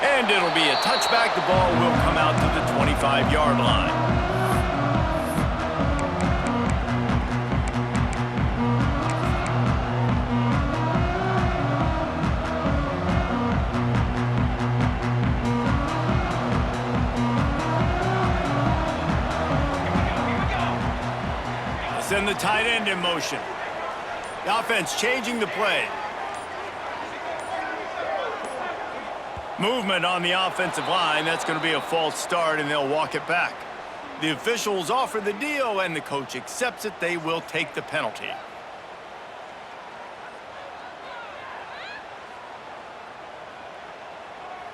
And it'll be a touchback. The ball will come out to the 25-yard line. Send the tight end in motion. The offense changing the play. Movement on the offensive line. That's going to be a false start, and they'll walk it back. The officials offer the deal, and the coach accepts it. They will take the penalty.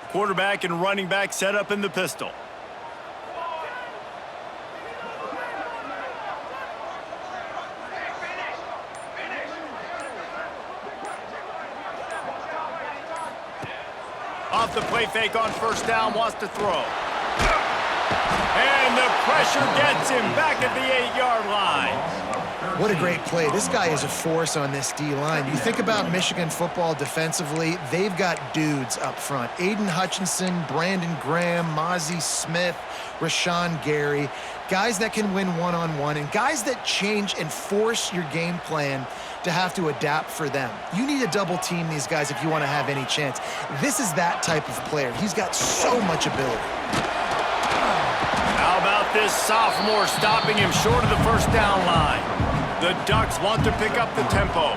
Quarterback and running back set up in the pistol. Off the play fake on first down, wants to throw. And the pressure gets him back at the 8-yard line. What a great play. This guy is a force on this D-line. You think about Michigan football defensively, they've got dudes up front. Aiden Hutchinson, Brandon Graham, Mozzie Smith, Rashawn Gary. Guys that can win one-on-one and guys that change and force your game plan to have to adapt for them. You need to double team these guys if you want to have any chance. This is that type of player. He's got so much ability. How about this sophomore stopping him short of the first down line? The Ducks want to pick up the tempo.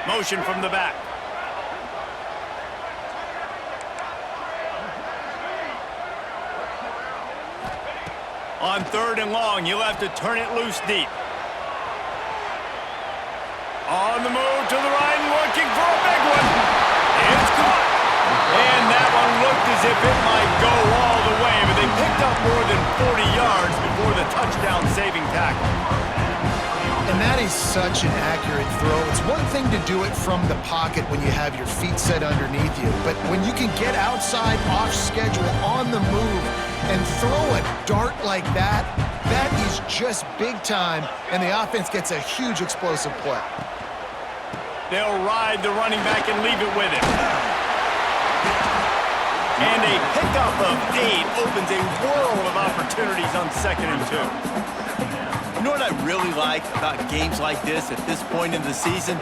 Motion from the back. On 3rd and long, you'll have to turn it loose deep. On the move to the right and looking for a big one. It's caught. And that one looked as if it might go all the way, but they picked up more than 40 yards before the touchdown-saving tackle. And that is such an accurate throw. It's one thing to do it from the pocket when you have your feet set underneath you, but when you can get outside, off schedule, on the move, and throw a dart like that, that is just big time, and the offense gets a huge explosive play. They'll ride the running back and leave it with him. And a pickup of 8 opens a world of opportunities on 2nd and 2. You know what I really like about games like this at this point in the season?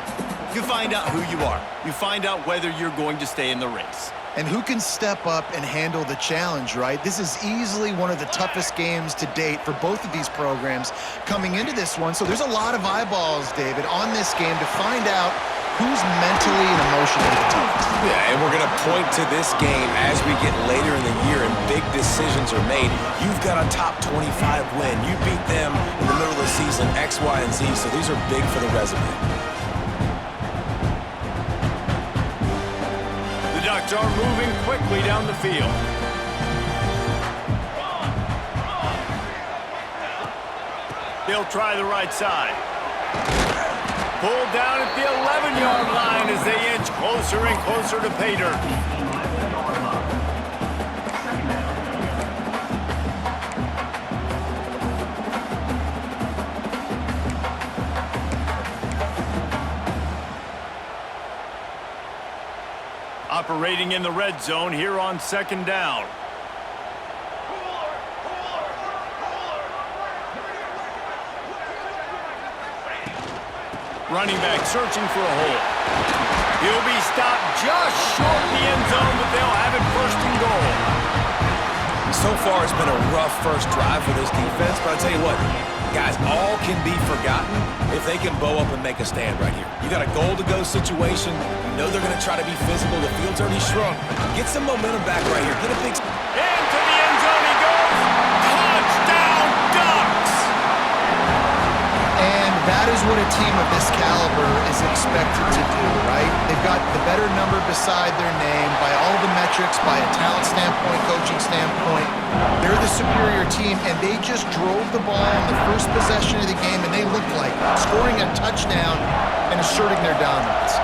You find out who you are. You find out whether you're going to stay in the race. And who can step up and handle the challenge, right? This is easily one of the toughest games to date for both of these programs coming into this one. So there's a lot of eyeballs, David, on this game to find out who's mentally and emotionally the toughest. Yeah, and we're going to point to this game as we get later in the year and big decisions are made. You've got a top 25 win. You beat them in the middle of the season, X, Y, and Z, so these are big for the resume. The Ducks are moving quickly down the field. They'll try the right side. Pulled down at the 11-yard line as they inch closer and closer to pay dirt. Operating in the red zone here on 2nd down. Running back searching for a hole. He'll be stopped just short of the end zone, but they'll have it 1st and goal. So far, it's been a rough first drive for this defense, but I'll tell you what, guys, all can be forgotten if they can bow up and make a stand right here. You got a goal-to-go situation. You know they're going to try to be physical. The field's already shrunk. Get some momentum back right here. Get a big... And to the end zone he goes. Touchdown, Ducks! And that is what a team of this caliber is expected to do, right? They've got the better number beside their name by all the metrics, by a talent standpoint, coaching standpoint. They're the superior team, and they just drove the ball on the first possession of the game, and they looked like scoring a touchdown and asserting their dominance.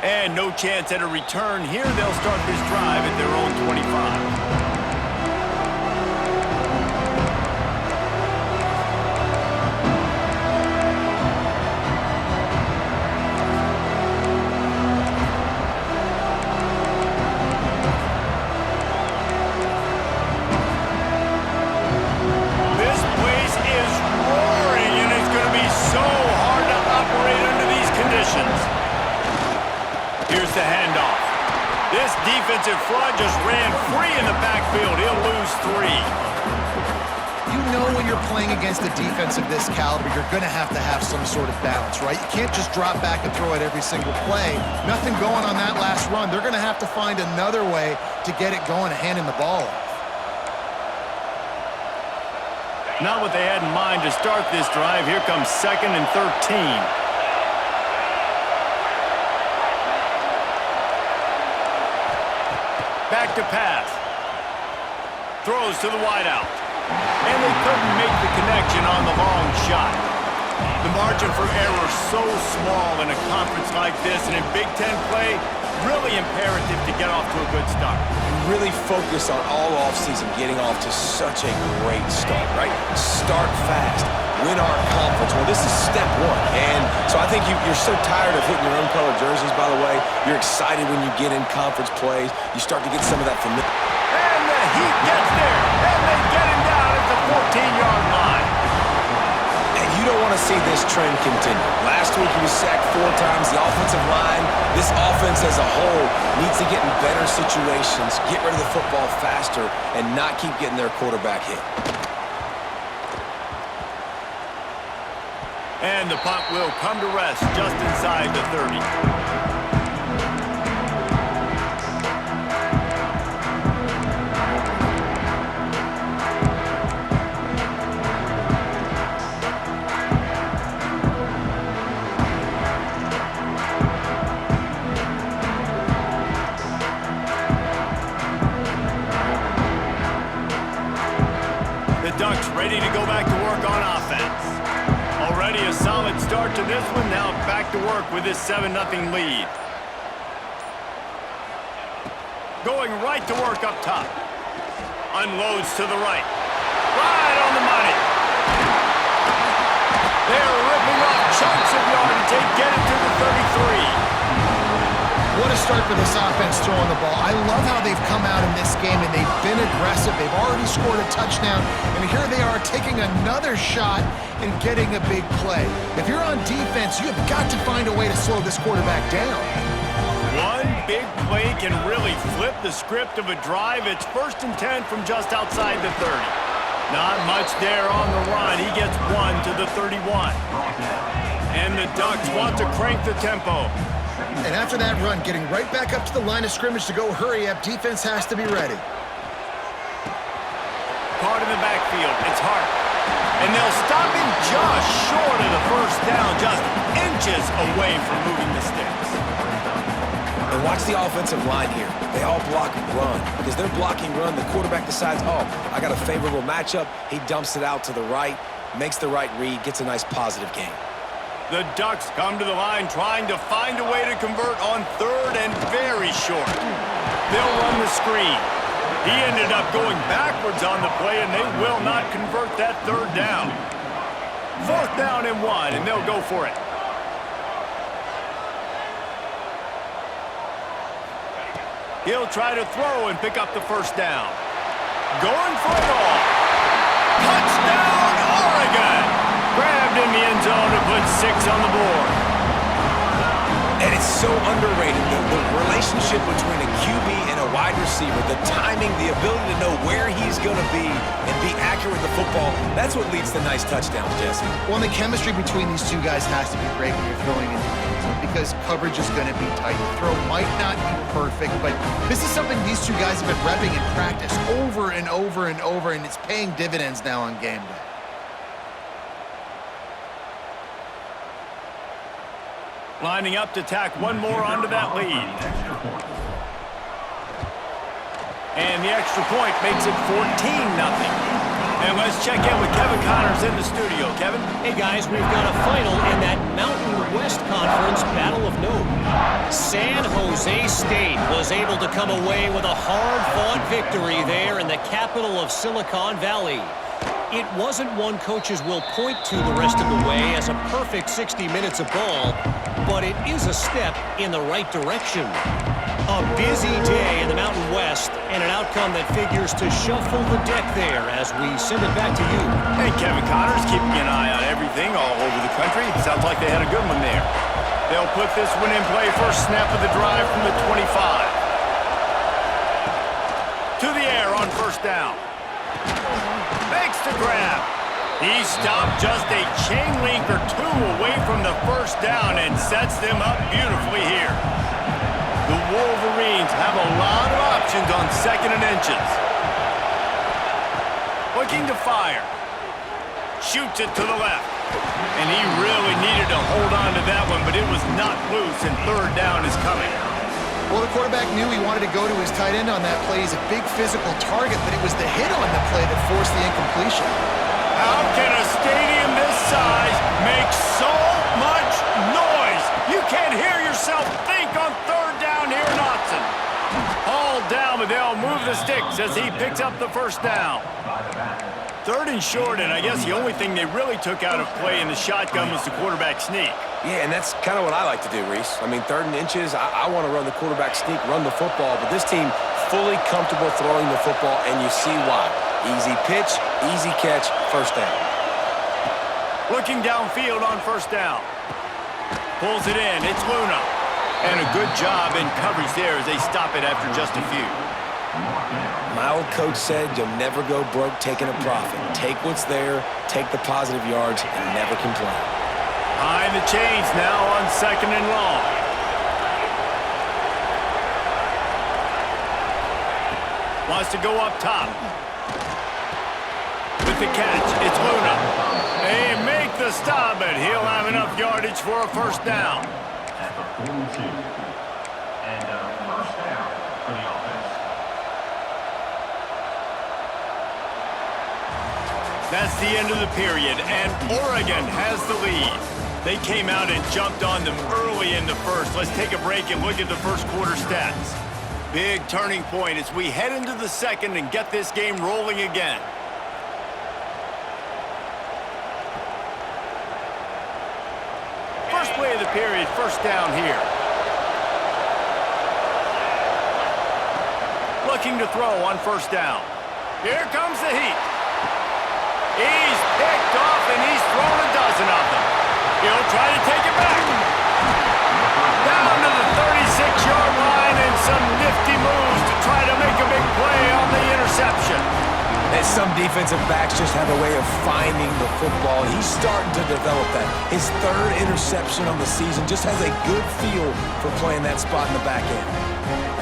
And no chance at a return here. They'll start this drive at their own 25. Here's the handoff. This defensive front just ran free in the backfield. He'll lose 3. You know when you're playing against a defense of this caliber, you're going to have some sort of balance, right? You can't just drop back and throw it every single play. Nothing going on that last run. They're going to have to find another way to get it going and handing the ball off. Not what they had in mind to start this drive. Here comes 2nd and 13. Back to pass. Throws to the wideout. And they couldn't make the connection on the long shot. The margin for error so small in a conference like this, and in Big Ten play, really imperative to get off to a good start. Really focus on all offseason getting off to such a great start, right? Start fast. Win our conference. Well, this is step 1. And so I think you're so tired of hitting your own color jerseys, by the way. You're excited when you get in conference plays. You start to get some of that familiar. And the Heat gets there. And they get him down at the 14-yard line. And you don't want to see this trend continue. Last week he was sacked 4 times. The offensive line, this offense as a whole, needs to get in better situations, get rid of the football faster, and not keep getting their quarterback hit. And the punt will come to rest just inside the 30. The Ducks ready to go back to work on offense. Already a solid start to this one. Now back to work with this 7-0 lead. Going right to work up top. Unloads to the right. Right on the money. They're ripping off chunks of yardage. They get it to the 33. What a start for this offense throwing the ball. I love how they've come out in this game, and they've been aggressive. They've already scored a touchdown, and here they are taking another shot and getting a big play. If you're on defense, you have got to find a way to slow this quarterback down. One big play can really flip the script of a drive. It's 1st and 10 from just outside the 30. Not much there on the run. He gets 1 to the 31. And the Ducks want to crank the tempo. And after that run, getting right back up to the line of scrimmage to go hurry up, defense has to be ready. Caught in the backfield. It's Hart. And they'll stop him just short of the 1st down, just inches away from moving the sticks. And watch the offensive line here. They all block run. Because they're blocking run, the quarterback decides, oh, I got a favorable matchup. He dumps it out to the right, makes the right read, gets a nice positive gain. The Ducks come to the line trying to find a way to convert on 3rd and very short. They'll run the screen. He ended up going backwards on the play, and they will not convert that 3rd down. 4th down and 1, and they'll go for it. He'll try to throw and pick up the 1st down. Going for it all. Touchdown, Oregon! Grabbed in the end zone to put 6 on the board. And it's so underrated, the relationship between a QB and a wide receiver, the timing, the ability to know where he's going to be and be accurate with the football, that's what leads to nice touchdowns, Jesse. Well, and the chemistry between these two guys has to be great when you're throwing in the end zone because coverage is going to be tight. The throw might not be perfect, but this is something these two guys have been repping in practice over and over and over, and it's paying dividends now on game day. Lining up to tack one more onto that lead. And the extra point makes it 14-0. And let's check in with Kevin Connors in the studio. Kevin? Hey, guys, we've got a final in that Mountain West Conference Battle of Note. San Jose State was able to come away with a hard-fought victory there in the capital of Silicon Valley. It wasn't one coaches will point to the rest of the way as a perfect 60 minutes of ball, but it is a step in the right direction. A busy day in the Mountain West and an outcome that figures to shuffle the deck there as we send it back to you. Hey, Kevin Connors keeping an eye on everything all over the country. Sounds like they had a good one there. They'll put this one in play. First snap of the drive from the 25. To the air on first down. Makes the grab. He stopped just a chain link or two away from the first down and sets them up beautifully here. The Wolverines have a lot of options on 2nd and inches. Looking to fire. Shoots it to the left. And he really needed to hold on to that one, but it was not loose, and 3rd down is coming. Well, the quarterback knew he wanted to go to his tight end on that play. He's a big physical target, but it was the hit on the play that forced the incompletion. How can a stadium this size make so much noise? You can't hear yourself think on 3rd down here in Autzen. All down, but they'll move the sticks as he picks up the first down. 3rd and short, and I guess the only thing they really took out of play in the shotgun was the quarterback sneak. Yeah, and that's kind of what I like to do, Reese. I mean, 3rd and inches, I want to run the quarterback sneak, run the football, but this team fully comfortable throwing the football, and you see why. Easy pitch, easy catch, first down. Looking downfield on first down. Pulls it in, it's Luna. And a good job in coverage there as they stop it after just a few. My old coach said you'll never go broke taking a profit. Take what's there, take the positive yards, and never complain. Behind the chains now on 2nd and long. Wants to go up top. With the catch, it's Luna. They make the stop, but he'll have enough yardage for a first down. That's the end of the period, and Oregon has the lead. They came out and jumped on them early in the first. Let's take a break and look at the first quarter stats. Big turning point as we head into the second and get this game rolling again. First play of the period, first down here. Looking to throw on first down. Here comes the heat. He's picked off, and he's thrown a dozen of them. He'll try to take it back. Down to the 36-yard line and some nifty moves to try to make a big play on the interception. And some defensive backs just have a way of finding the football. He's starting to develop that. His 3rd interception on the season just has a good feel for playing that spot in the back end.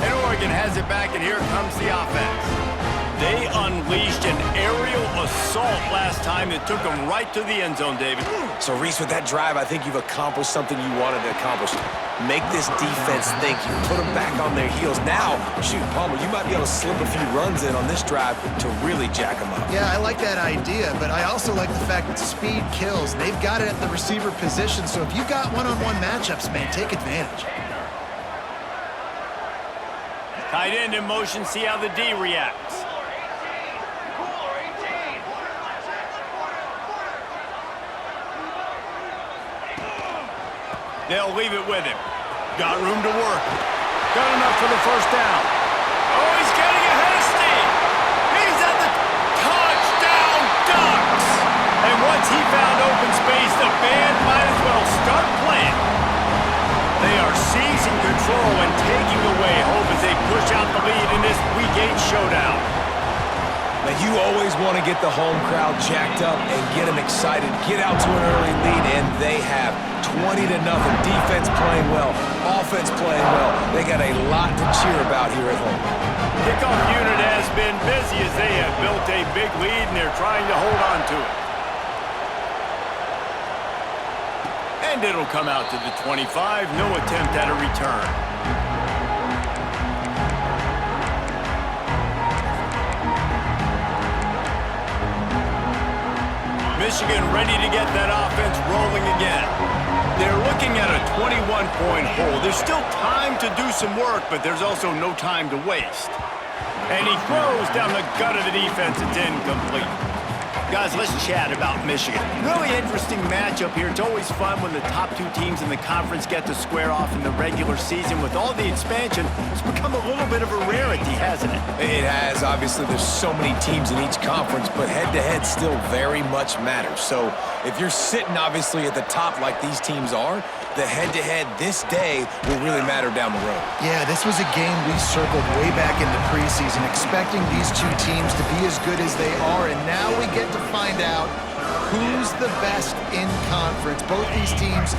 And Oregon has it back, and here comes the offense. They unleashed an aerial assault last time that took them right to the end zone, David. So, Reese, with that drive, I think you've accomplished something you wanted to accomplish. Make this defense think. You put them back on their heels. Now, shoot, Palmer, you might be able to slip a few runs in on this drive to really jack them up. Yeah, I like that idea, but I also like the fact that speed kills. They've got it at the receiver position, so if you've got one-on-one matchups, man, take advantage. Tight end in motion, see how the D reacts. They'll leave it with him. Got room to work. Got enough for the first down. Oh, he's getting ahead of steam. He's at the touchdown Ducks. And once he found open space, the band might as well start playing. They are seizing control and taking away hope as they push out the lead in this Week 8 showdown. Now, you always want to get the home crowd jacked up and get them excited. Get out to an early lead, and they have 20-0. Defense playing well, offense playing well. They got a lot to cheer about here at home. Kickoff unit has been busy as they have built a big lead, and they're trying to hold on to it. And it'll come out to the 25. No attempt at a return. Michigan ready to get that offense rolling again. They're looking at a 21 3-point hole. There's still time to do some work, but there's also no time to waste. And he throws down the gut of the defense. It's incomplete. Guys, let's chat about Michigan. Really interesting matchup here. It's always fun when the top two teams in the conference get to square off in the regular season. With all the expansion, it's become a little bit of a rarity, hasn't it? It has. Obviously, there's so many teams in each conference, but head-to-head still very much matters. So if you're sitting, obviously, at the top like these teams are, the head-to-head this day will really matter down the road. Yeah, this was a game we circled way back in the preseason, expecting these two teams to be as good as they are, and now we get to find out who's the best in conference. Both these teams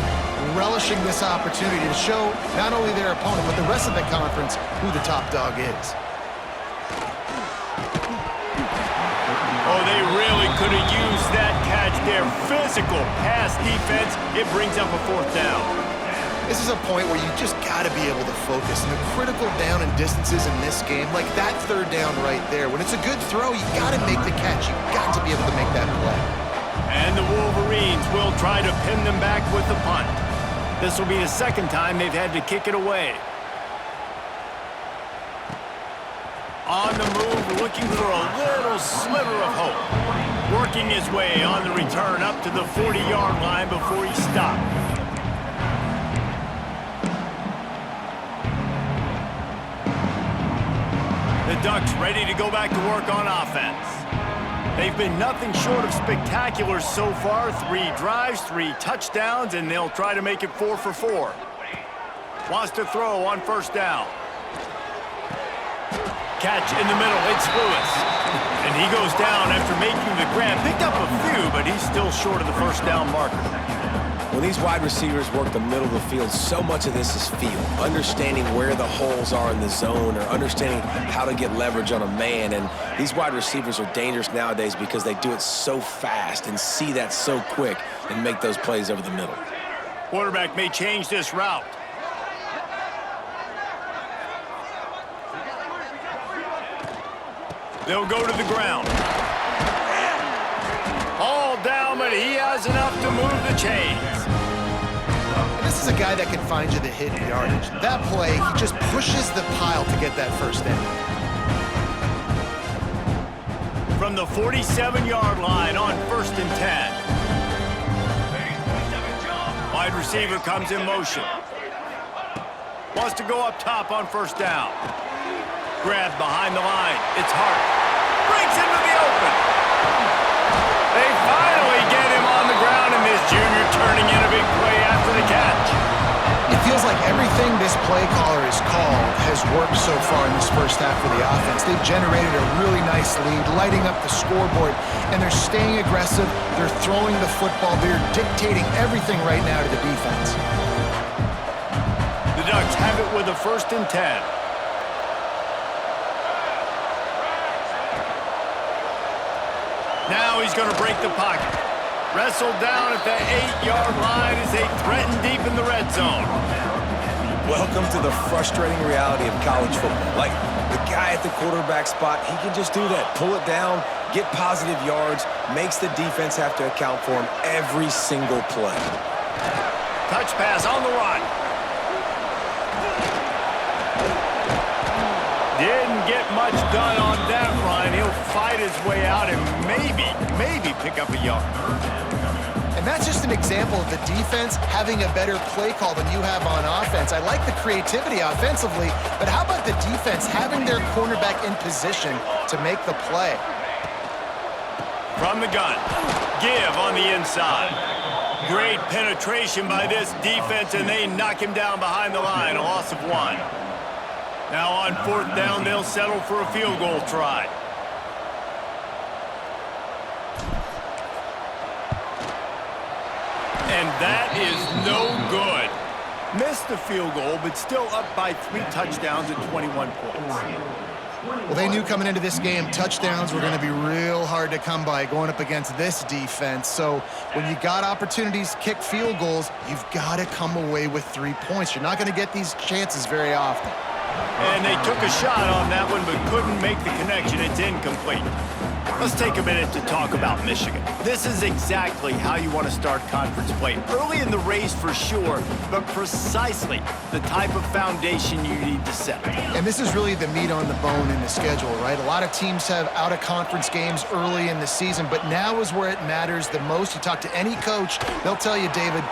relishing this opportunity to show not only their opponent, but the rest of the conference who the top dog is. Oh, they really could have used that catch there. Physical pass defense. It brings up a 4th down. This is a point where you just got to be able to focus. And the critical down and distances in this game, like that 3rd down right there, when it's a good throw, you got to make the catch. You got to be able to make that play. And the Wolverines will try to pin them back with the punt. This will be the 2nd time they've had to kick it away. On the move, looking for a little sliver of hope. Working his way on the return up to the 40-yard line before he stopped. The Ducks ready to go back to work on offense. They've been nothing short of spectacular so far. 3 drives, 3 touchdowns, and they'll try to make it 4 for 4. Wants to throw on 1st down. Catch in the middle, it's Lewis. And he goes down after making the grab. Picked up a few, but he's still short of the 1st down marker. When these wide receivers work the middle of the field, so much of this is feel. Understanding where the holes are in the zone or understanding how to get leverage on a man. And these wide receivers are dangerous nowadays because they do it so fast and see that so quick and make those plays over the middle. Quarterback may change this route. They'll go to the ground. All down, but he has enough to move the chains. This is a guy that can find you the hidden yardage. That play, he just pushes the pile to get that 1st down. From the 47-yard line on 1st and 10. Wide receiver comes in motion. Wants to go up top on 1st down. Grab behind the line. It's Hart. Breaks into the open. They finally get him on the ground, and this junior turning in a big play after the catch. It feels like everything this play caller has called has worked so far in this 1st half for the offense. They've generated a really nice lead, lighting up the scoreboard, and they're staying aggressive. They're throwing the football. They're dictating everything right now to the defense. The Ducks have it with a 1st and 10. Now he's going to break the pocket. Wrestled down at the 8-yard line as they threaten deep in the red zone. Welcome to the frustrating reality of college football. Like, the guy at the quarterback spot, he can just do that. Pull it down, get positive yards, makes the defense have to account for him every single play. Touch pass on the run. Didn't get much done on that run. He'll fight his way out and maybe pick up a yard. And that's just an example of the defense having a better play call than you have on offense. I like the creativity offensively, but how about the defense having their cornerback in position to make the play? From the gun, give on the inside. Great penetration by this defense, and they knock him down behind the line, a loss of 1. Now on 4th down, they'll settle for a field goal try. And that is no good. Missed the field goal, but still up by 3 touchdowns and 21 points. Well, they knew coming into this game, touchdowns were going to be real hard to come by going up against this defense. So when you got opportunities to kick field goals, you've got to come away with 3 points. You're not going to get these chances very often. And they took a shot on that one, but couldn't make the connection. It's incomplete. Let's take a minute to talk about Michigan. This is exactly how you want to start conference play. Early in the race for sure, but precisely the type of foundation you need to set. And this is really the meat on the bone in the schedule, right? A lot of teams have out-of-conference games early in the season, but now is where it matters the most. You talk to any coach, they'll tell you, David,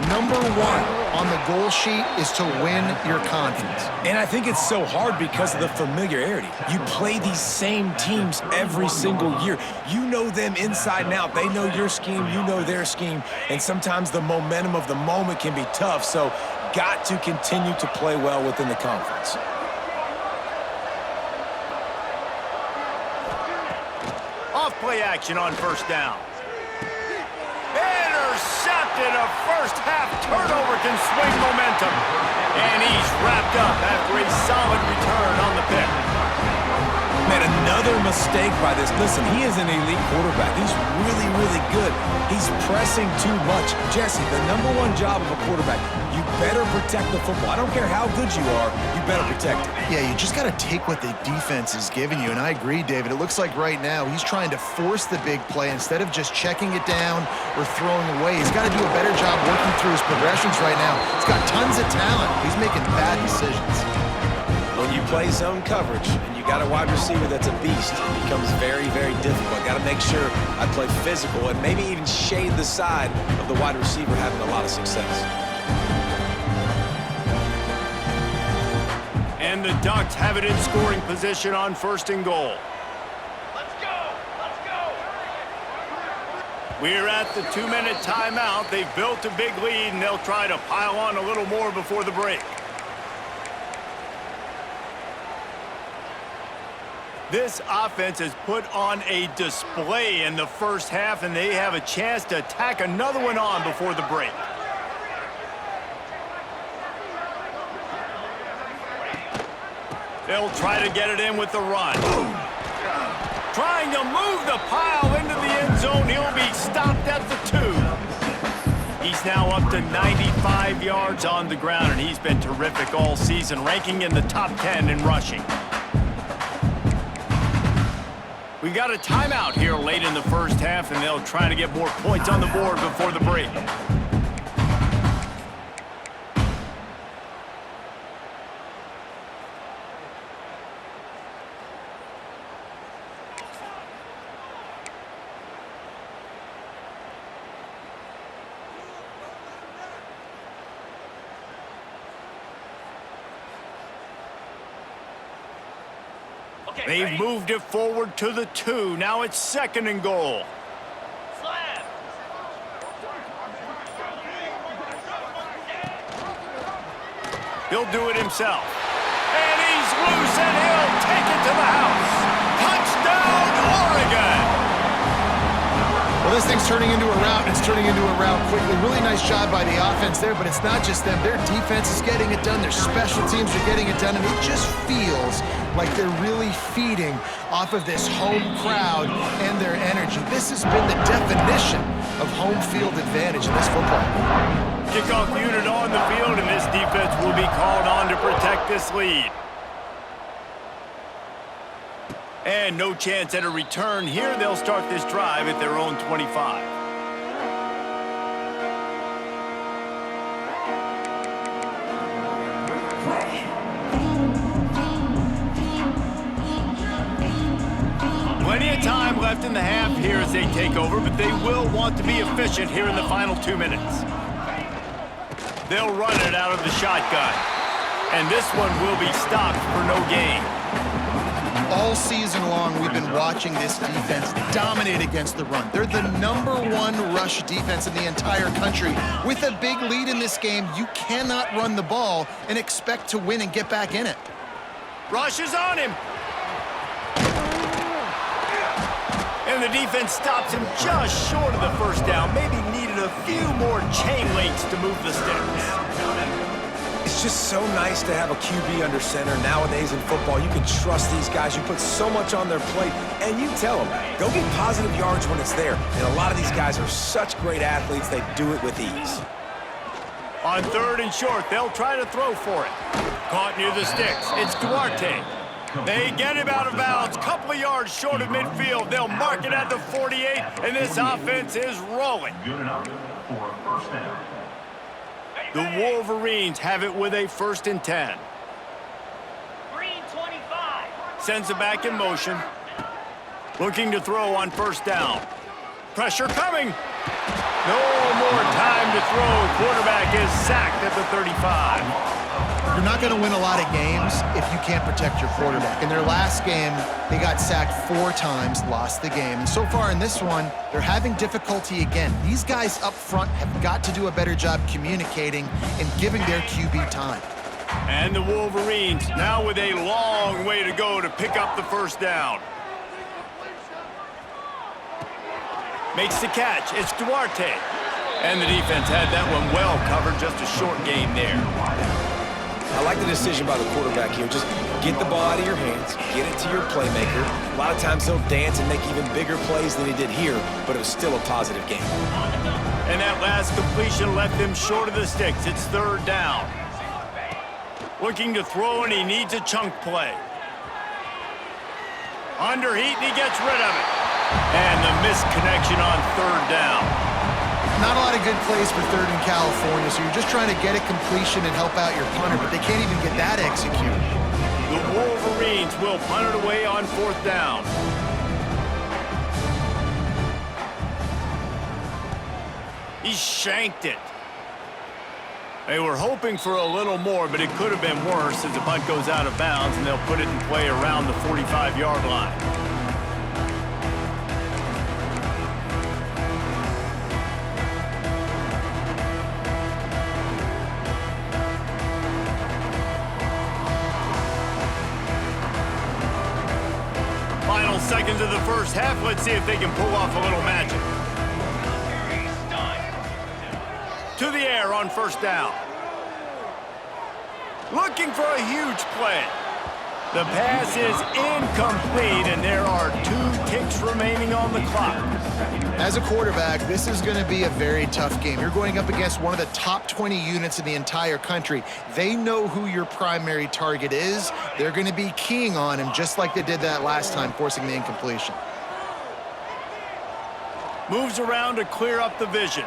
number one on the goal sheet is to win your conference. And I think it's so hard because of the familiarity. You play these same teams every single year. You know them inside and out. They know your scheme, you know their scheme, and sometimes the momentum of the moment can be tough, so got to continue to play well within the conference. Off-play action on first down. Intercepted. A first-half turnover can swing momentum. And he's wrapped up after a solid return on the pick. Man, another mistake by this. Listen, he is an elite quarterback. He's really, really good. He's pressing too much. Jesse, the number one job of a quarterback, you better protect the football. I don't care how good you are, you better protect it. Yeah, you just got to take what the defense is giving you, and I agree, David. It looks like right now he's trying to force the big play instead of just checking it down or throwing away. He's got to do a better job working through his progressions right now. He's got tons of talent. He's making bad decisions. When you play zone coverage and you got a wide receiver that's a beast, it becomes very, very difficult. Got to make sure I play physical and maybe even shade the side of the wide receiver having a lot of success. And the Ducks have it in scoring position on first and goal. Let's go! Let's go! We're at the 2-minute timeout. They've built a big lead, and they'll try to pile on a little more before the break. This offense has put on a display in the first half, and they have a chance to tack another one on before the break. They'll try to get it in with the run. Trying to move the pile into the end zone. He'll be stopped at the 2. He's now up to 95 yards on the ground, and he's been terrific all season, ranking in the top 10 in rushing. We've got a timeout here late in the first half, and they'll try to get more points on the board before the break. They've moved it forward to the 2. Now it's second and goal. Slam! He'll do it himself. And he's loose, and he'll take it to the house. Touchdown, Oregon! Well, this thing's turning into a rout, and it's turning into a rout quickly. Really nice job by the offense there, but it's not just them. Their defense is getting it done. Their special teams are getting it done, and it just feels like they're really feeding off of this home crowd and their energy. This has been the definition of home field advantage in this football game. Kickoff unit on the field, and this defense will be called on to protect this lead. And no chance at a return here. They'll start this drive at their own 25. Plenty of time left in the half here as they take over, but they will want to be efficient here in the final 2 minutes. They'll run it out of the shotgun. And this one will be stopped for no gain. All season long, we've been watching this defense dominate against the run. They're the #1 rush defense in the entire country. With a big lead in this game, you cannot run the ball and expect to win and get back in it. Rush is on him. And the defense stops him just short of the first down. Maybe needed a few more chain links to move the sticks. It's just so nice to have a QB under center. Nowadays in football, you can trust these guys. You put so much on their plate, and you tell them, go get positive yards when it's there. And a lot of these guys are such great athletes, they do it with ease. On 3rd and short, they'll try to throw for it. Caught near the sticks. It's Duarte. They get him out of bounds, couple of yards short of midfield. They'll mark it at the 48, and this offense is rolling. Good enough for a first down. The Wolverines have it with a 1st and 10. Green 25. Sends it back in motion. Looking to throw on 1st down. Pressure coming. No more time to throw. Quarterback is sacked at the 35. You're not going to win a lot of games if you can't protect your quarterback. In their last game, they got sacked 4 times, lost the game. And so far in this one, they're having difficulty again. These guys up front have got to do a better job communicating and giving their QB time. And the Wolverines now with a long way to go to pick up the 1st down. Makes the catch. It's Duarte. And the defense had that one well covered. Just a short game there. I like the decision by the quarterback here. Just get the ball out of your hands, get it to your playmaker. A lot of times he'll dance and make even bigger plays than he did here, but it was still a positive game. And that last completion left them short of the sticks. It's 3rd down. Looking to throw, and he needs a chunk play. Under heat, and he gets rid of it. And the missed connection on 3rd down. Not a lot of good plays for 3rd in California, so you're just trying to get a completion and help out your punter, but they can't even get that executed. The Wolverines will punt it away on 4th down. He shanked it. They were hoping for a little more, but it could have been worse as the punt goes out of bounds, and they'll put it in play around the 45-yard line. Final seconds of the 1st half. Let's see if they can pull off a little magic. To the air on 1st down. Looking for a huge play. The pass is incomplete, and there are 2 ticks remaining on the clock. As a quarterback, this is going to be a very tough game. You're going up against one of the top 20 units in the entire country. They know who your primary target is. They're going to be keying on him just like they did that last time, forcing the incompletion. Moves around to clear up the vision.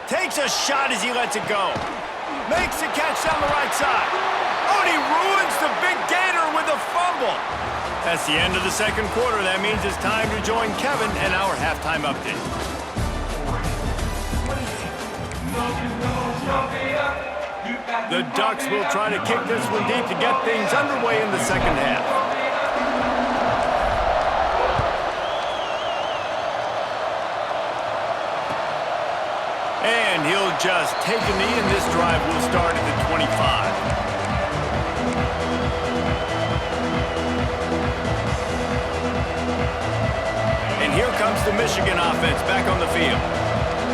Takes a shot as he lets it go. Makes the catch down the right side. Oh, and he ruins the big gainer with a fumble. That's the end of the 2nd quarter. That means it's time to join Kevin and our halftime update. The Ducks will try to kick this one deep to get things underway in the 2nd half. And he'll just take a knee, and this drive will start at the 25. And here comes the Michigan offense back on the field.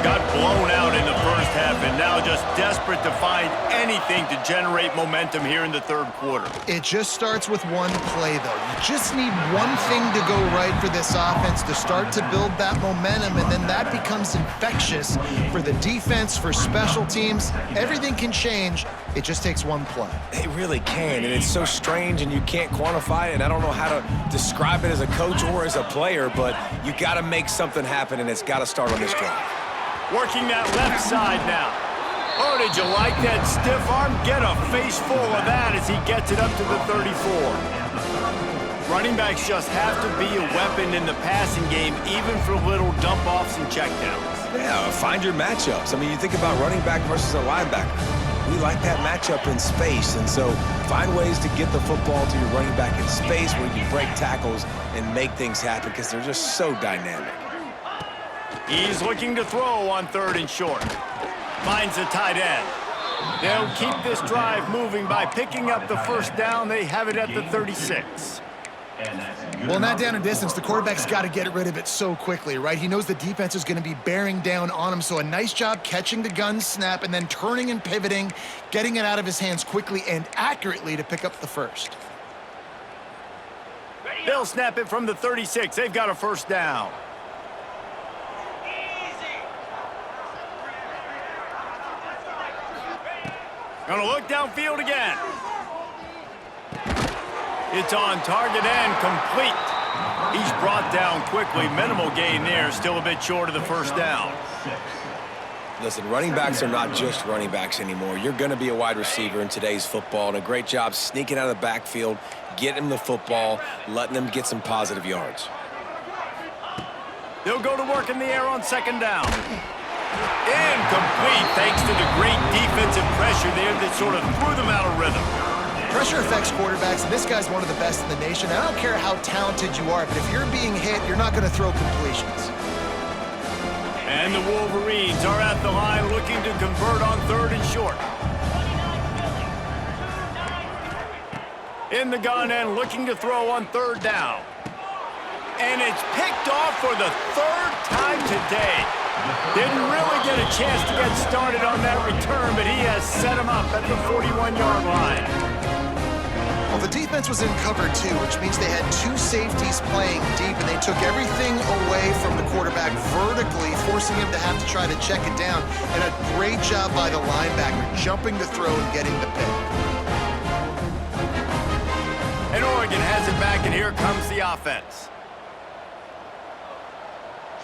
Got blown out in the 1st half, and now just desperate to find anything to generate momentum here in the 3rd quarter. It just starts with one play, though. You just need one thing to go right for this offense to start to build that momentum, and then that becomes infectious for the defense, for special teams. Everything can change. It just takes one play. It really can, and it's so strange, and you can't quantify it, and I don't know how to describe it as a coach or as a player, but you got to make something happen, and it's got to start on this drive. Working that left side now. Oh, did you like that stiff arm? Get a face full of that as he gets it up to the 34. Running backs just have to be a weapon in the passing game, even for little dump-offs and checkdowns. Yeah, find your matchups. I mean, you think about running back versus a linebacker. We like that matchup in space, and so find ways to get the football to your running back in space where you can break tackles and make things happen because they're just so dynamic. He's looking to throw on 3rd and short. Finds a tight end. They'll keep this drive moving by picking up the 1st down. They have it at the 36. Well, in that down and distance, the quarterback's got to get rid of it so quickly, right? He knows the defense is going to be bearing down on him, so a nice job catching the gun snap and then turning and pivoting, getting it out of his hands quickly and accurately to pick up the 1st. They'll snap it from the 36. They've got a 1st down. Gonna look downfield again. It's on target and complete. He's brought down quickly. Minimal gain there. Still a bit short of the first down. Listen, running backs are not just running backs anymore. You're going to be a wide receiver in today's football, and a great job sneaking out of the backfield, getting them the football, letting them get some positive yards. They'll go to work in the air on second down. Incomplete thanks to the great defensive pressure there that sort of threw them out of rhythm. Pressure affects quarterbacks, and this guy's one of the best in the nation. I don't care how talented you are, but if you're being hit, you're not going to throw completions. And the Wolverines are at the line looking to convert on third and short. In the gun and looking to throw on third down. And it's picked off for the third time today. Didn't really get a chance to get started on that return, but he has set him up at the 41-yard line. Well, the defense was in cover two, which means they had two safeties playing deep, and they took everything away from the quarterback vertically, forcing him to have to try to check it down. And a great job by the linebacker, jumping the throw and getting the pick. And Oregon has it back, and here comes the offense.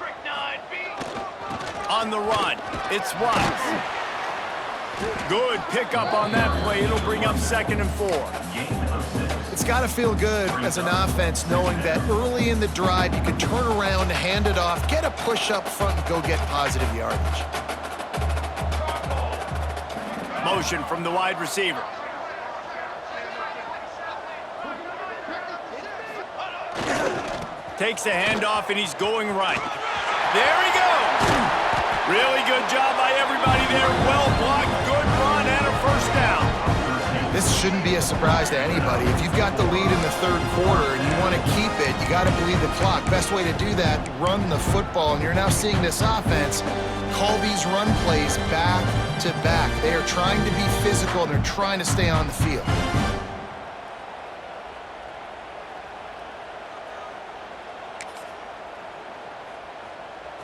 Trick 9B. On the run, it's Watts. Good pickup on that play. It'll bring up 2nd and 4. It's got to feel good as an offense knowing that early in the drive you can turn around, hand it off, get a push up front, and go get positive yardage. Motion from the wide receiver. Takes a handoff, and he's going right. There he goes. Really good job by everybody there. Well blocked, good run, and a first down. This shouldn't be a surprise to anybody. If you've got the lead in the third quarter and you want to keep it, you got to bleed the clock. Best way to do that, run the football. And you're now seeing this offense call these run plays back to back. They are trying to be physical, and they're trying to stay on the field.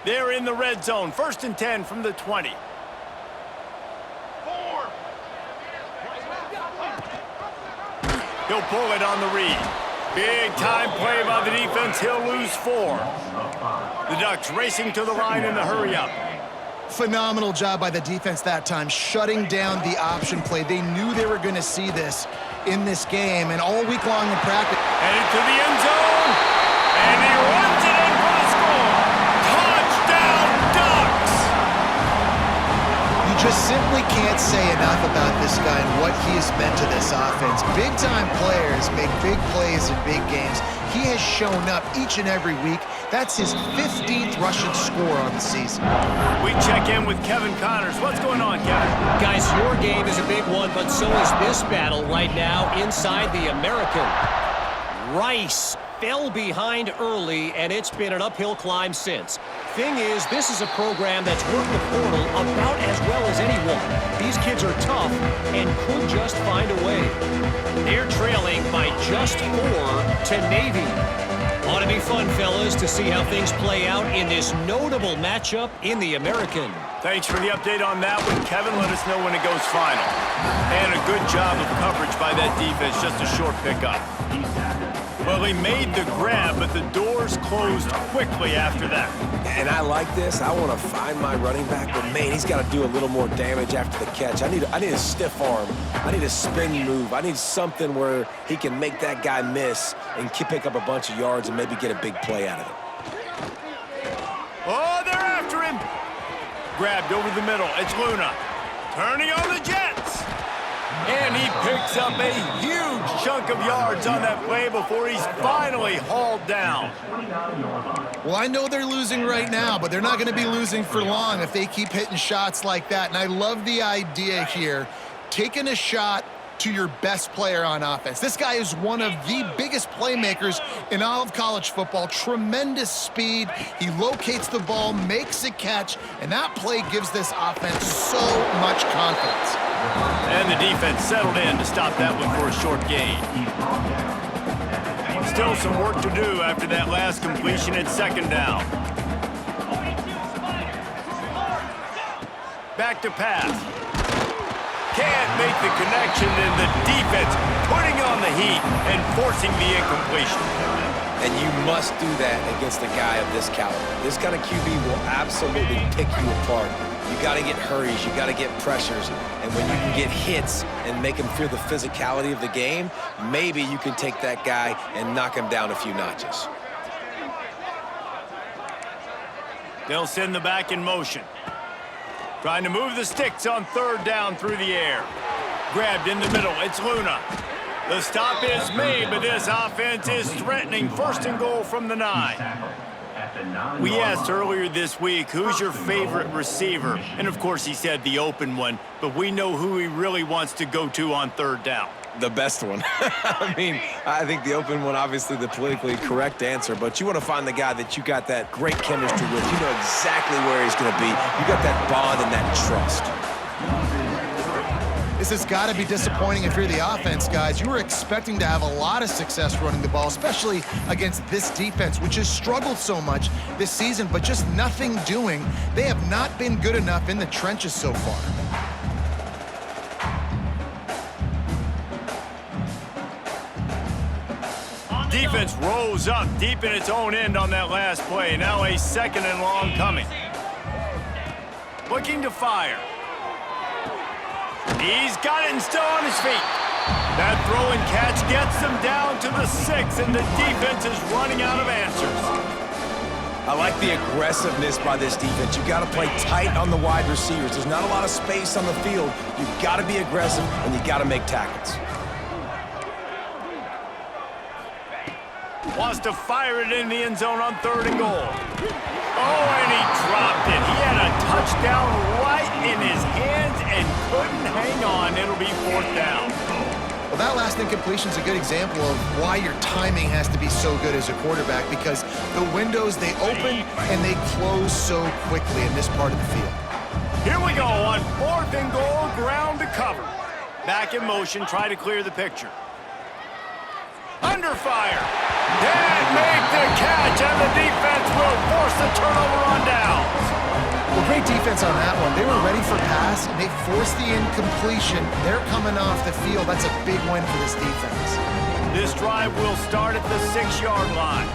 They're in the red zone. 1st and 10 from the 20. He'll pull it on the read. Big time play by the defense. He'll lose 4. The Ducks racing to the line in the hurry up. Phenomenal job by the defense that time, shutting down the option play. They knew they were going to see this in this game, and all week long in practice. Headed to the end zone, and he runs it in for the score. Touchdown, Ducks! You just simply can't say enough about this guy and what he has meant to this offense. Big-time players make big plays in big games. He has shown up each and every week. That's his 15th rushing score on the season. We check in with Kevin Connors. What's going on, Kevin? Guys, your game is a big one, but so is this battle right now inside the American. Rice fell behind early, and it's been an uphill climb since. Thing is, this is a program that's worked the portal about as well as anyone. These kids are tough and could just find a way. They're trailing by just 4 to Navy. Ought to be fun, fellas, to see how things play out in this notable matchup in the American. Thanks for the update on that one, Kevin. Let us know when it goes final. And a good job of coverage by that defense. Just a short pickup. Well, he made the grab, but the doors closed quickly after that. And I like this. I want to find my running back, but man, he's got to do a little more damage after the catch. I need a stiff arm. I need a spin move. I need something where he can make that guy miss and pick up a bunch of yards and maybe get a big play out of it. Oh, they're after him. Grabbed over the middle. It's Luna. Turning on the Jets. And he picks up a huge chunk of yards on that play before he's finally hauled down. Well, I know they're losing right now, but they're not going to be losing for long if they keep hitting shots like that. And I love the idea here, taking a shot to your best player on offense. This guy is one of the biggest playmakers in all of college football. Tremendous speed. He locates the ball, makes a catch, and that play gives this offense so much confidence. And the defense settled in to stop that one for a short gain. Still some work to do after that last completion at 2nd down. Back to pass. Can't make the connection, and the defense putting on the heat and forcing the incompletion. And you must do that against a guy of this caliber. This kind of QB will absolutely pick you apart. You got to get hurries, you got to get pressures, and when you can get hits and make him feel the physicality of the game, maybe you can take that guy and knock him down a few notches. They'll send the back in motion. Trying to move the sticks on third down through the air. Grabbed in the middle, it's Luna. The stop is made, but this offense is threatening first and goal from the 9. We asked earlier this week, who's your favorite receiver? And of course he said the open one, but we know who he really wants to go to on third down. The best one. I mean, I think the open one, obviously the politically correct answer, but you want to find the guy that you got that great chemistry with. You know exactly where he's going to be. You got that bond and that trust. This has got to be disappointing if you're the offense, guys. You were expecting to have a lot of success running the ball, especially against this defense, which has struggled so much this season, but just nothing doing. They have not been good enough in the trenches so far. Defense rose up deep in its own end on that last play. Now a second and long coming. Looking to fire. He's got it and still on his feet. That throw and catch gets them down to the 6, and the defense is running out of answers. I like the aggressiveness by this defense. You got to play tight on the wide receivers. There's not a lot of space on the field. You got to be aggressive, and you got to make tackles. Wants to fire it in the end zone on third and goal. Oh, and he dropped it. He had a touchdown right in his hands and couldn't hang on. It'll be fourth down. Well, that last incompletion is a good example of why your timing has to be so good as a quarterback, because the windows, they open and they close so quickly in this part of the field. Here we go on fourth and goal, ground to cover. Back in motion, try to clear the picture. Under fire. Can't make the catch, and the defense will force the turnover on downs. Well, great defense on that one. They were ready for pass, and they forced the incompletion. They're coming off the field. That's a big win for this defense. This drive will start at the 6-yard line.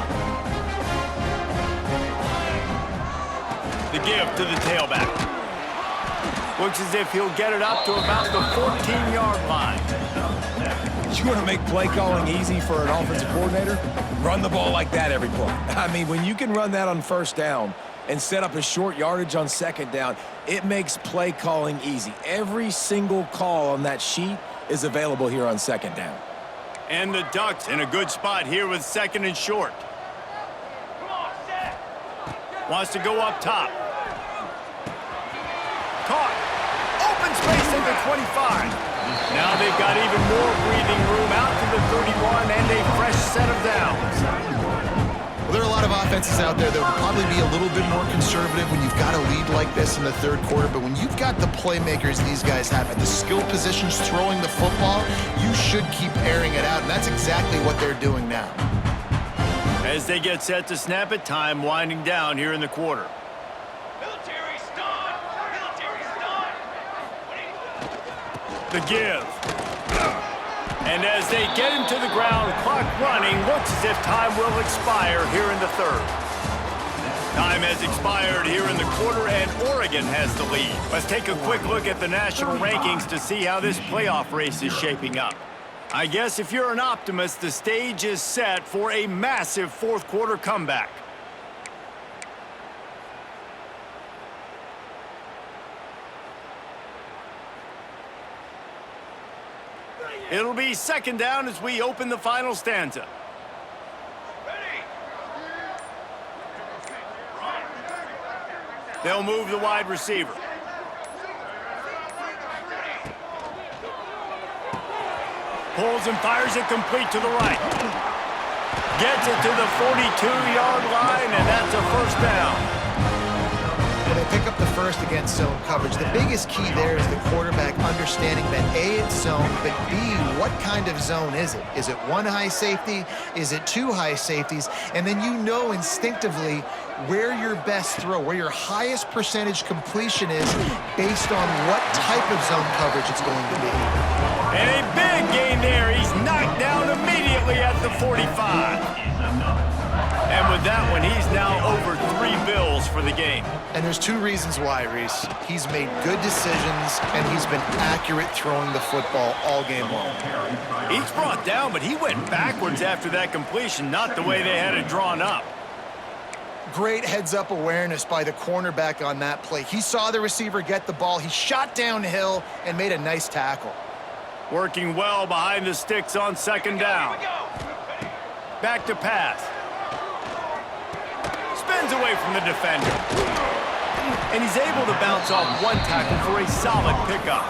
The give to the tailback. Looks as if he'll get it up to about the 14-yard line. You want to make play calling easy for an offensive coordinator? Run the ball like that every play. I mean, when you can run that on first down and set up a short yardage on second down, it makes play calling easy. Every single call on that sheet is available here on second down. And the Ducks in a good spot here with second and short. Wants to go up top. Caught. Open space at the 25. Now they've got even more breathing room out to the 31 and a fresh set of downs. Well, there are a lot of offenses out there that would probably be a little bit more conservative when you've got a lead like this in the third quarter, but when you've got the playmakers these guys have at the skill positions throwing the football, you should keep airing it out, and that's exactly what they're doing now. As they get set to snap it, time winding down here in the quarter. The give. And as they get him to the ground, clock running, looks as if time will expire here in the third. Time has expired here in the quarter, and Oregon has the lead. Let's take a quick look at the national rankings to see how this playoff race is shaping up. I guess if you're an optimist, the stage is set for a massive fourth quarter comeback. It'll be second down as we open the final stanza. They'll move the wide receiver. Pulls and fires it complete to the right. Gets it to the 42-yard line, and that's a first down. Well, They pick up the first against zone coverage. The biggest key there is the quarterback understanding that A, it's zone, but B, what kind of zone is it? Is it one high safety? Is it two high safeties? And then you know instinctively where your best throw, where your highest percentage completion is based on what type of zone coverage it's going to be. And a big gain there. He's knocked down immediately at the 45. And with that one, he's now over 3 bills for the game. And there's 2 reasons why, Reese. He's made good decisions, and he's been accurate throwing the football all game long. He's brought down, but he went backwards after that completion, not the way they had it drawn up. Great heads-up awareness by the cornerback on that play. He saw the receiver get the ball. He shot downhill and made a nice tackle. Working well behind the sticks on second down. Back to pass. Spins away from the defender. And he's able to bounce off one tackle for a solid pickup.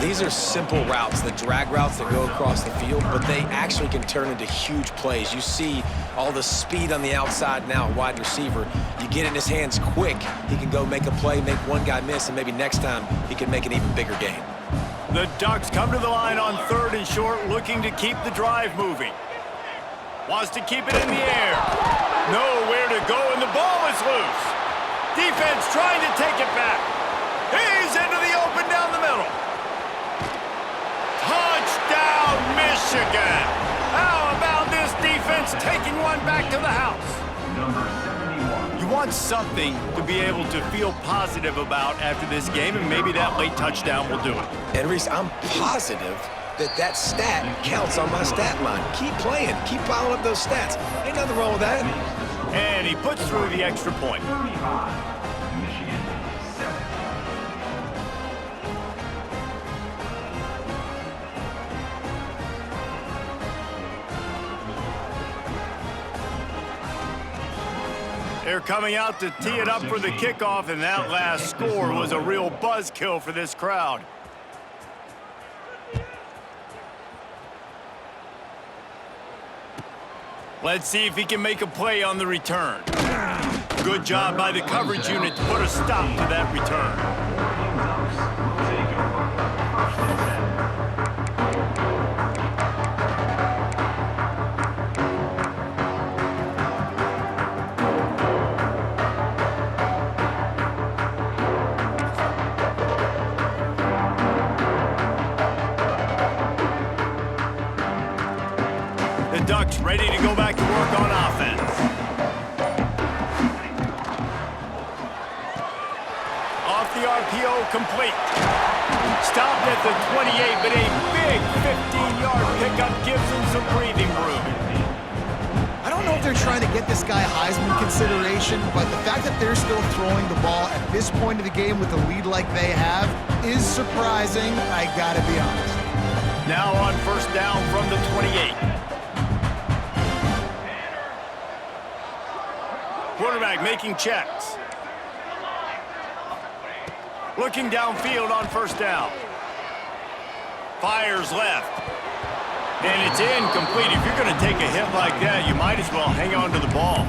These are simple routes, the drag routes that go across the field, but they actually can turn into huge plays. You see all the speed on the outside now, wide receiver. You get in his hands quick, he can go make a play, make one guy miss, and maybe next time he can make an even bigger gain. The Ducks come to the line on 3rd and short, looking to keep the drive moving. Wants to keep it in the air. Nowhere to go, and the ball is loose. Defense trying to take it back. He's into the open down the middle. Touchdown, Michigan! How about this defense taking one back to the house? You want something to be able to feel positive about after this game, and maybe that late touchdown will do it. And Reese, I'm positive that stat counts on my stat line. Keep playing. Keep piling up those stats. Ain't nothing wrong with that. And he puts through the extra point. Michigan 7. They're coming out to tee it up for the kickoff, and that last score was a real buzzkill for this crowd. Let's see if he can make a play on the return. Good job by the coverage unit to put a stop to that return. The Ducks ready to go back to work on offense. Off the RPO, complete. Stopped at the 28, but a big 15-yard pickup gives him some breathing room. I don't know if they're trying to get this guy Heisman consideration, but the fact that they're still throwing the ball at this point of the game with a lead like they have is surprising, I gotta be honest. Now on first down from the 28. Quarterback making checks. Looking downfield on first down. Fires left. And it's incomplete. If you're going to take a hit like that, you might as well hang on to the ball.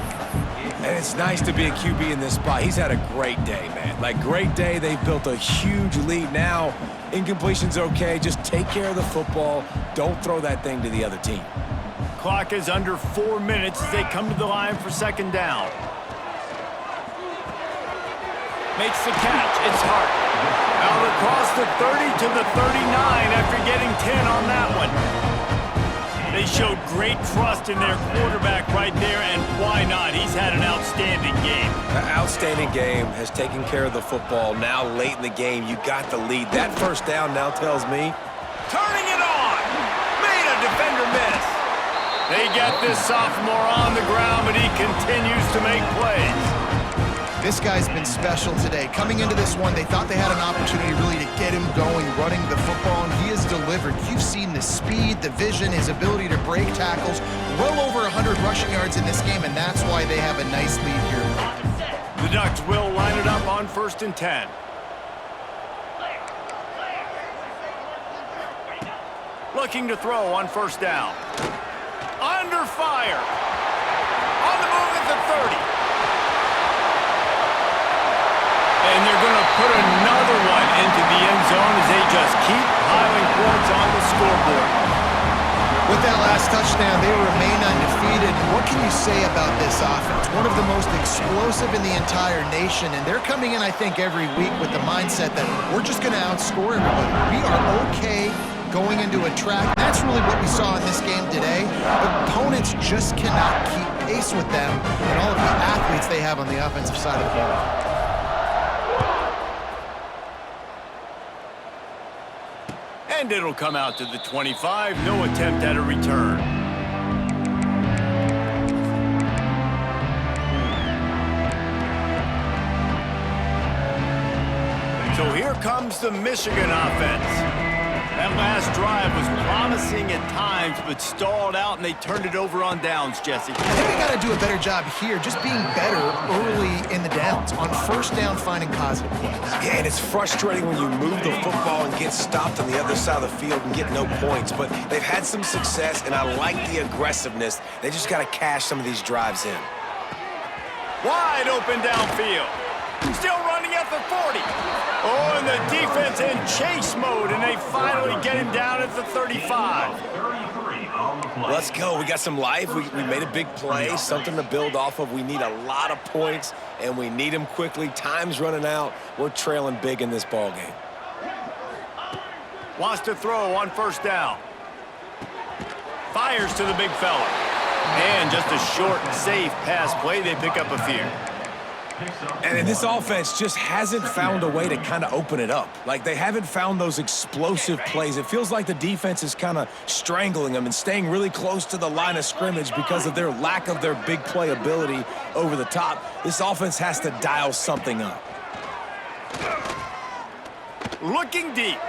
And it's nice to be a QB in this spot. He's had a great day, man. Like, great day. They've built a huge lead. Now, incompletion's okay. Just take care of the football. Don't throw that thing to the other team. Clock is under 4 minutes as they come to the line for second down. Makes the catch. It's Hart. Out across the 30 to the 39 after getting 10 on that one. They showed great trust in their quarterback right there, and why not? He's had an outstanding game. An outstanding game, has taken care of the football. Now late in the game, you got the lead. That first down now tells me. Turning it on. Made a defender miss. They get this sophomore on the ground, but he continues to make plays. This guy's been special today. Coming into this one, they thought they had an opportunity really to get him going, running the football, and he has delivered. You've seen the speed, the vision, his ability to break tackles. Well over 100 rushing yards in this game, and that's why they have a nice lead here. The Ducks will line it up on 1st and 10. Looking to throw on first down. Under fire. On the move at the 30. And they're going to put another one into the end zone as they just keep piling points on the scoreboard. With that last touchdown, they remain undefeated. What can you say about this offense? One of the most explosive in the entire nation, and they're coming in, I think, every week with the mindset that we're just going to outscore everybody. We are okay going into a track. That's really what we saw in this game today. Opponents just cannot keep pace with them and all of the athletes they have on the offensive side of the ball. And it'll come out to the 25. No attempt at a return. So here comes the Michigan offense. That last drive was promising at times, but stalled out, and they turned it over on downs, Jesse. I think they got to do a better job here, just being better early in the downs, on first down, finding positive plays. Yeah, and it's frustrating when you move the football and get stopped on the other side of the field and get no points, but they've had some success, and I like the aggressiveness. They just got to cash some of these drives in. Wide open downfield. Still running at the 40. Oh, and the defense in chase mode, and they finally get him down at the 35. 33 on the play. Let's go. We got some life. We made a big play, something to build off of. We need a lot of points, and we need them quickly. Time's running out. We're trailing big in this ball game. Wants to throw on first down. Fires to the big fella. And just a short, safe pass play. They pick up a few. And this offense just hasn't found a way to kind of open it up. Like, they haven't found those explosive plays. It feels like the defense is kind of strangling them and staying really close to the line of scrimmage because of their lack of their big play ability over the top. This offense has to dial something up. Looking deep.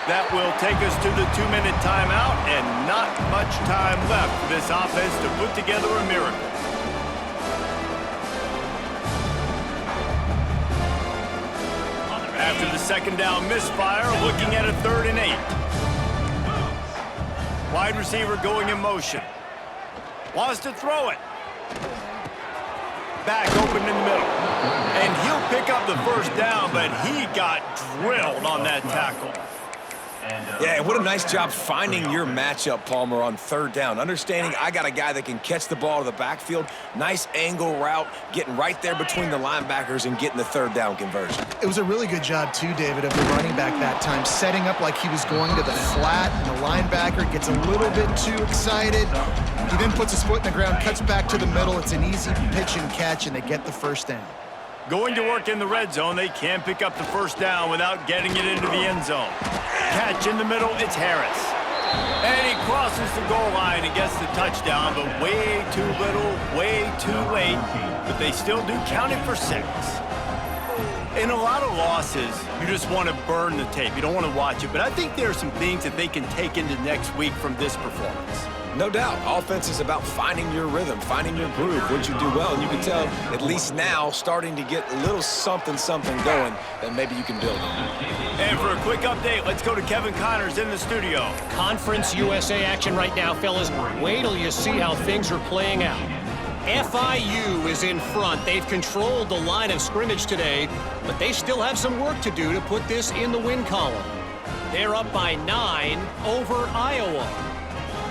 That will take us to the 2-minute timeout, and not much time left for this offense to put together a miracle. After the second down misfire, looking at a 3rd and 8. Wide receiver going in motion. Wants to throw it. Back open in the middle. And he'll pick up the first down, but he got drilled on that tackle. Yeah, what a nice job finding your matchup, Palmer, on 3rd down. Understanding I got a guy that can catch the ball to the backfield. Nice angle route, getting right there between the linebackers and getting the 3rd down conversion. It was a really good job, too, David, of the running back that time, setting up like he was going to the flat, and the linebacker gets a little bit too excited. He then puts his foot in the ground, cuts back to the middle. It's an easy pitch and catch, and they get the first down. Going to work in the red zone, they can't pick up the first down without getting it into the end zone. Catch in the middle, it's Harris. And he crosses the goal line and gets the touchdown, but way too little, way too late. But they still do count it for 6. In a lot of losses, you just want to burn the tape. You don't want to watch it. But I think there are some things that they can take into next week from this performance. No doubt. Offense is about finding your rhythm, finding your groove, what you do well. And you can tell, at least now, starting to get a little something going that maybe you can build on. And for a quick update, let's go to Kevin Connors in the studio. Conference USA action right now, fellas. Wait till you see how things are playing out. FIU is in front. They've controlled the line of scrimmage today, but they still have some work to do to put this in the win column. They're up by 9 over Iowa.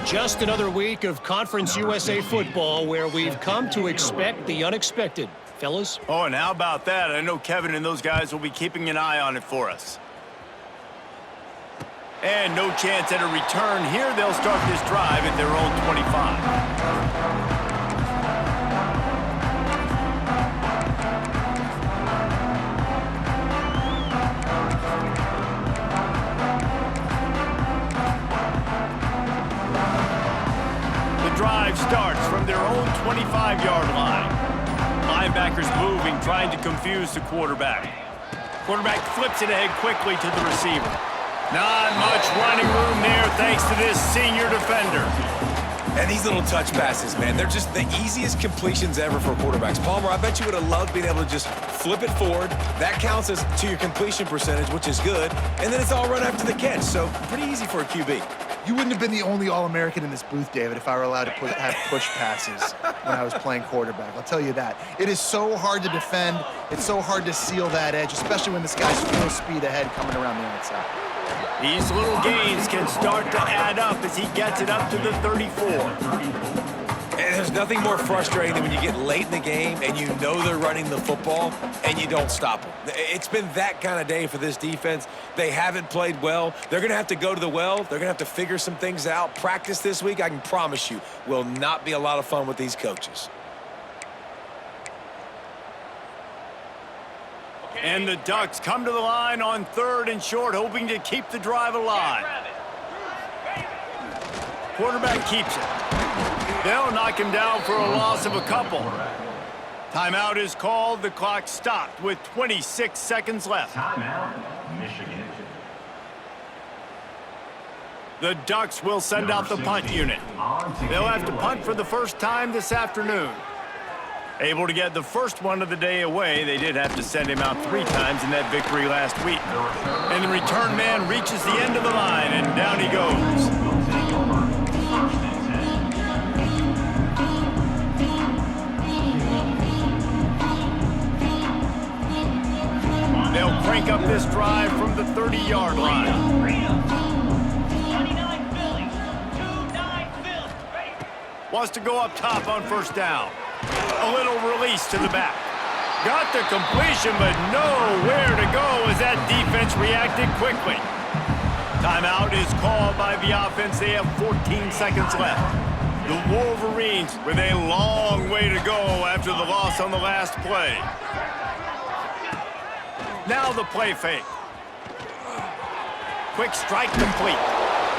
Just another week of Conference USA football where we've come to expect the unexpected. Fellas? Oh, and how about that? I know Kevin and those guys will be keeping an eye on it for us. And no chance at a return here. They'll start this drive at their own 25. Drive starts from their own 25-yard line. Linebackers moving, trying to confuse the quarterback. Quarterback flips it ahead quickly to the receiver. Not much running room there thanks to this senior defender. And these little touch passes, man, they're just the easiest completions ever for quarterbacks. Palmer, I bet you would have loved being able to just flip it forward. That counts as to your completion percentage, which is good. And then it's all run after the catch, so pretty easy for a QB. You wouldn't have been the only All-American in this booth, David, if I were allowed to have push passes when I was playing quarterback. I'll tell you that. It is so hard to defend. It's so hard to seal that edge, especially when this guy's full speed ahead coming around the outside. These little gains can start to add up as he gets it up to the 34. And there's nothing more frustrating than when you get late in the game and you know they're running the football and you don't stop them. It's been that kind of day for this defense. They haven't played well. They're going to have to go to the well. They're going to have to figure some things out. Practice this week, I can promise you, will not be a lot of fun with these coaches. And the Ducks come to the line on 3rd and short, hoping to keep the drive alive. Quarterback keeps it. They'll knock him down for a loss of a couple. Timeout is called. The clock stopped with 26 seconds left. Timeout, Michigan. The Ducks will send out the punt unit. They'll have to punt for the first time this afternoon. Able to get the first one of the day away, they did have to send him out 3 times in that victory last week. And the return man reaches the end of the line, and down he goes. They'll crank up this drive from the 30-yard line. 29 Philly. 2-9 Philly. Wants to go up top on first down. A little release to the back. Got the completion, but nowhere to go as that defense reacted quickly. Timeout is called by the offense. They have 14 seconds left. The Wolverines with a long way to go after the loss on the last play. Now the play fake. Quick strike complete.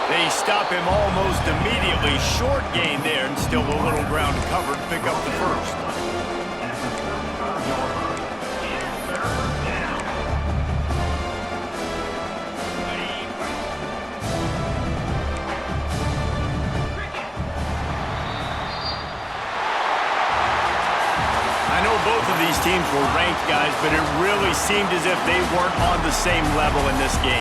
They stop him almost immediately. Short gain there, and still a little ground covered. Pick up the first. I know both of these teams were ranked, guys, but it really seemed as if they weren't on the same level in this game.